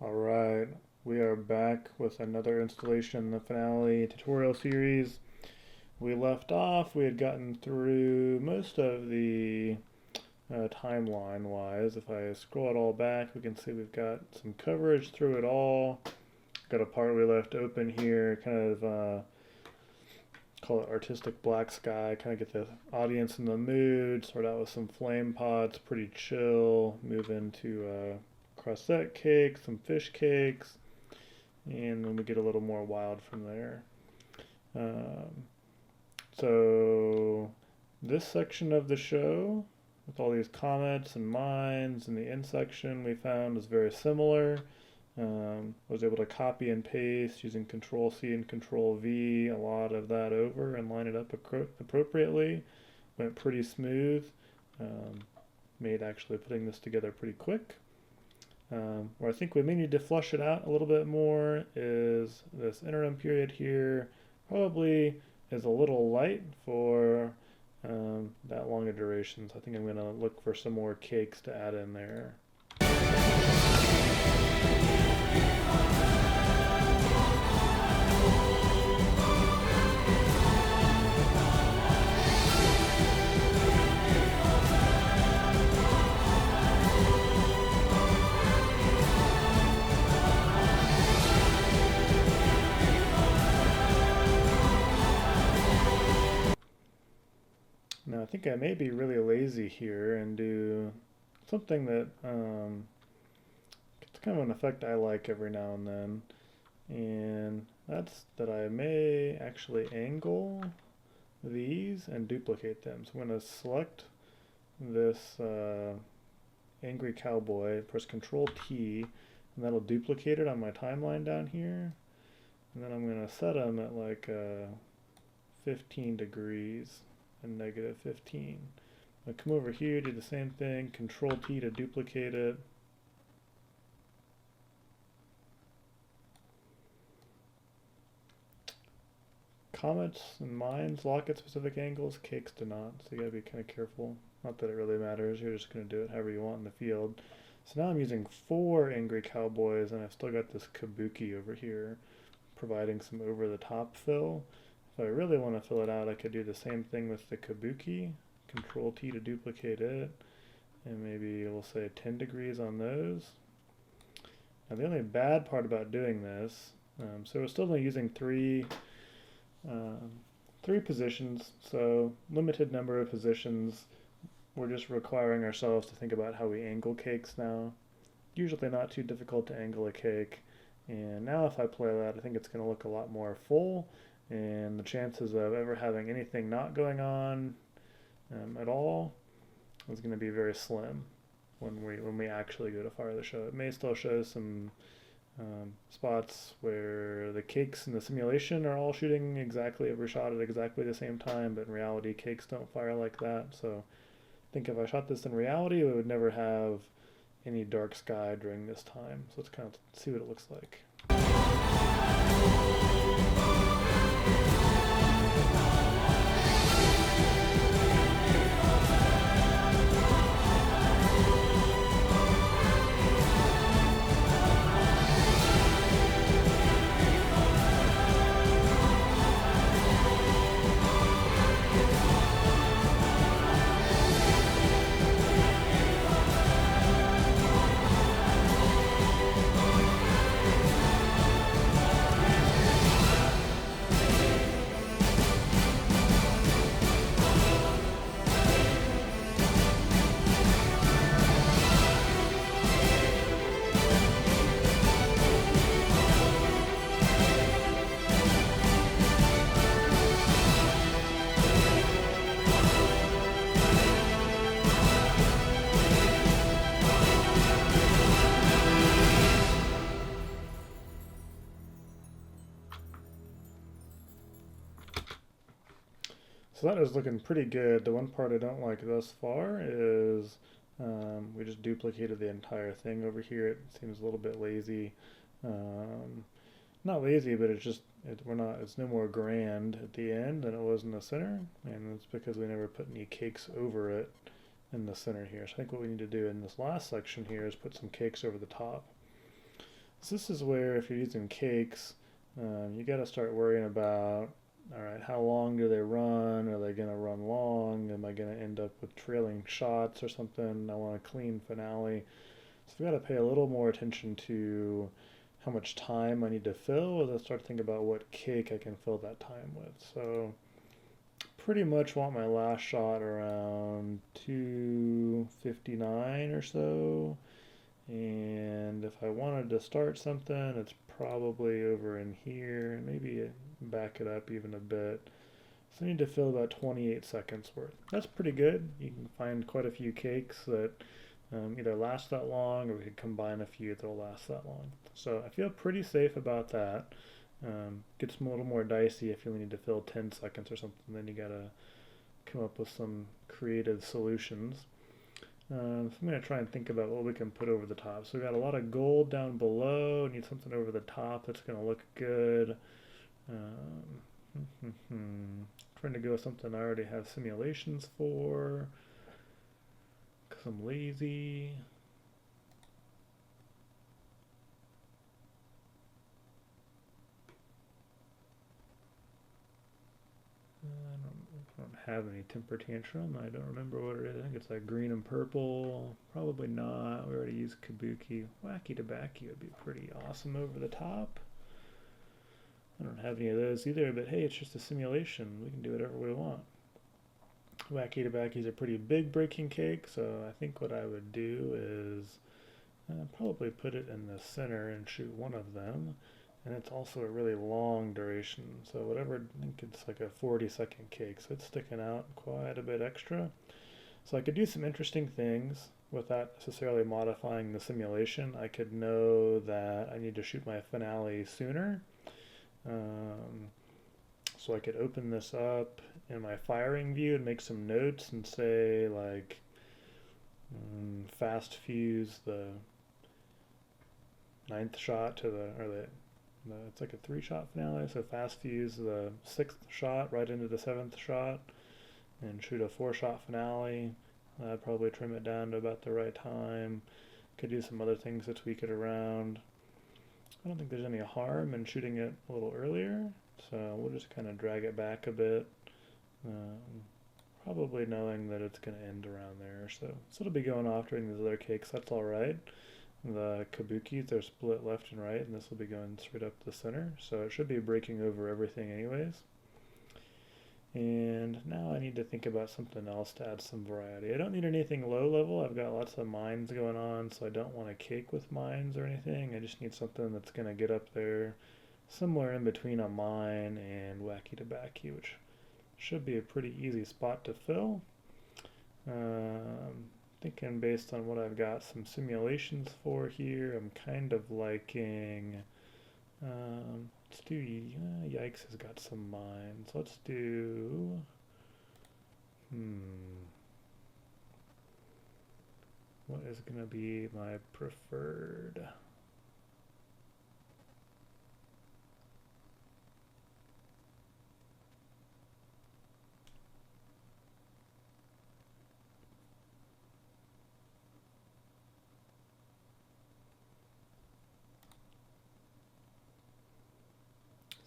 Alright, we are back with another installation in the finale tutorial series. We left off, we had gotten through most of the timeline wise. If I scroll it all back, we can see we've got some coverage through it all. Got a part we left open here, kind of call it artistic black sky, kind of get the audience in the mood, start out with some flame pots, pretty chill, move into croissant cake, some fish cakes, and then we get a little more wild from there. Um, so this section of the show, with all these comets and mines and the end section we found is very similar. I was able to copy and paste using Control C and Control V a lot of that over and line it up appropriately. Went pretty smooth. Um, Made actually putting this together pretty quick. Where I think we may need to flush it out a little bit more is this interim period here. Probably is a little light for that longer duration. So I think I'm going to look for some more cakes to add in there. Now I think I may be really lazy here and do something that it's kind of an effect I like every now and then, and that's that I may actually angle these and duplicate them. So I'm going to select this angry cowboy, press Control T, and that'll duplicate it on my timeline down here. And then I'm going to set them at like 15 degrees and negative 15. I come over here, do the same thing, Control T to duplicate it. Comets and mines lock at specific angles, cakes do not, so you gotta be kind of careful. Not that it really matters, you're just gonna do it however you want in the field. So now I'm using 4 angry cowboys and I've still got this kabuki over here, providing some over the top fill. If I really want to fill it out, I could do the same thing with the kabuki. Control T to duplicate it, and maybe we'll say 10 degrees on those. Now the only bad part about doing this, so we're still only using three positions, so limited number of positions. We're just requiring ourselves to think about how we angle cakes now. Usually not too difficult to angle a cake. And now if I play that, I think it's going to look a lot more full, and the chances of ever having anything not going on at all is going to be very slim when we actually go to fire the show. It may still show some spots where the cakes in the simulation are all shooting exactly every shot at exactly the same time, but in reality cakes don't fire like that. So I think if I shot this in reality, we would never have any dark sky during this time. So let's kind of see what it looks like. So that is looking pretty good. The one part I don't like thus far is we just duplicated the entire thing over here. It seems a little bit lazy. Um, Not lazy, but it's no more grand at the end than it was in the center, and it's because we never put any cakes over it in the center here. So I think what we need to do in this last section here is put some cakes over the top. So this is where if you're using cakes, you got to start worrying about, all right, how long do they run? Are they going to run long? Am I going to end up with trailing shots or something? I want a clean finale. So we got to pay a little more attention to how much time I need to fill as I start to think about what cake I can fill that time with. So pretty much want my last shot around 2:59 or so. And if I wanted to start something, it's probably over in here. Maybe back it up even a bit. So I need to fill about 28 seconds worth. That's pretty good. You can find quite a few cakes that either last that long, or we could combine a few that'll last that long. So I feel pretty safe about that. Gets a little more dicey if you only need to fill 10 seconds or something. Then you gotta come up with some creative solutions. So I'm going to try and think about what we can put over the top. So we've got a lot of gold down below. Need something over the top that's going to look good. Trying to go with something I already have simulations for, because I'm lazy. I don't have any temper tantrum. I don't remember what it is. I think it's like green and purple. Probably not. We already used Kabuki. Wacky Tobacco would be pretty awesome over the top. I don't have any of those either, but hey, it's just a simulation. We can do whatever we want. Wacky Tobacco is a pretty big breaking cake, so I think what I would do is probably put it in the center and shoot one of them. And it's also a really long duration, so whatever, I think it's like a 40-second cake, so it's sticking out quite a bit extra. So I could do some interesting things without necessarily modifying the simulation. I could know that I need to shoot my finale sooner. So I could open this up in my firing view and make some notes and say like fast fuse the 9th shot to it's like a 3-shot finale, so fast fuse the 6th shot right into the 7th shot and shoot a 4-shot finale. I'd probably trim it down to about the right time. Could do some other things to tweak it around. I don't think there's any harm in shooting it a little earlier, so we'll just kind of drag it back a bit, probably knowing that it's going to end around there. So it'll be going off during these other cakes. That's all right. The kabukis, they're split left and right, and this will be going straight up the center, so it should be breaking over everything anyways. And now I need to think about something else to add some variety. I don't need anything low level. I've got lots of mines going on, so I don't want a cake with mines or anything. I just need something that's going to get up there somewhere in between a mine and Wacky Tobacco, which should be a pretty easy spot to fill. Thinking based on what I've got some simulations for here, I'm kind of liking, let's do, Yikes has got some mines. Let's do, what is going to be my preferred?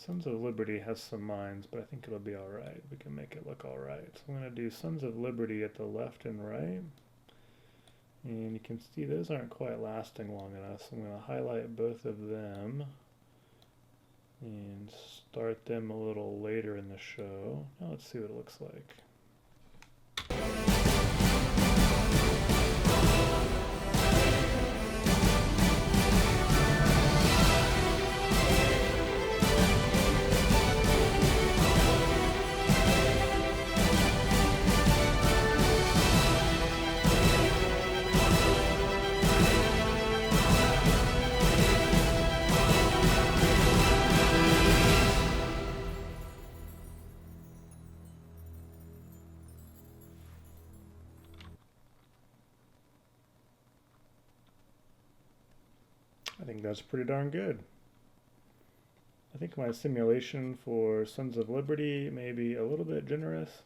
Sons of Liberty has some mines, but I think it'll be alright. We can make it look alright. So I'm going to do Sons of Liberty at the left and right. And you can see those aren't quite lasting long enough, so I'm going to highlight both of them and start them a little later in the show. Now let's see what it looks like. I think that's pretty darn good. I think my simulation for Sons of Liberty may be a little bit generous.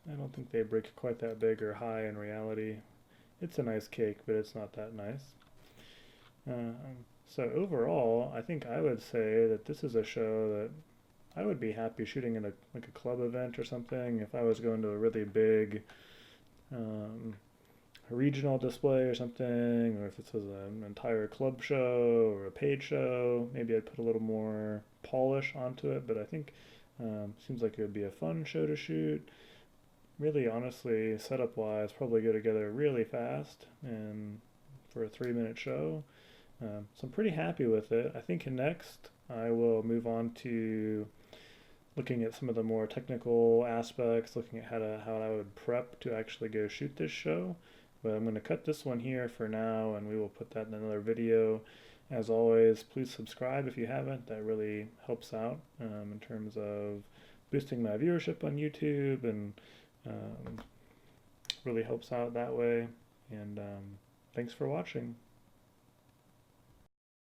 I don't think they break quite that big or high in reality. It's a nice cake, but it's not that nice. So overall, I think I would say that this is a show that I would be happy shooting in a like a club event or something if I was going to a really big um, a regional display or something, or if this was an entire club show or a paid show, maybe I'd put a little more polish onto it. But I think seems like it would be a fun show to shoot. Really, honestly, setup wise, probably go together really fast and for a 3 minute show. So I'm pretty happy with it. I think next I will move on to looking at some of the more technical aspects, looking at how I would prep to actually go shoot this show. But I'm going to cut this one here for now, and we will put that in another video. As always, please subscribe if you haven't. That really helps out in terms of boosting my viewership on YouTube, and um, really helps out that way. And thanks for watching.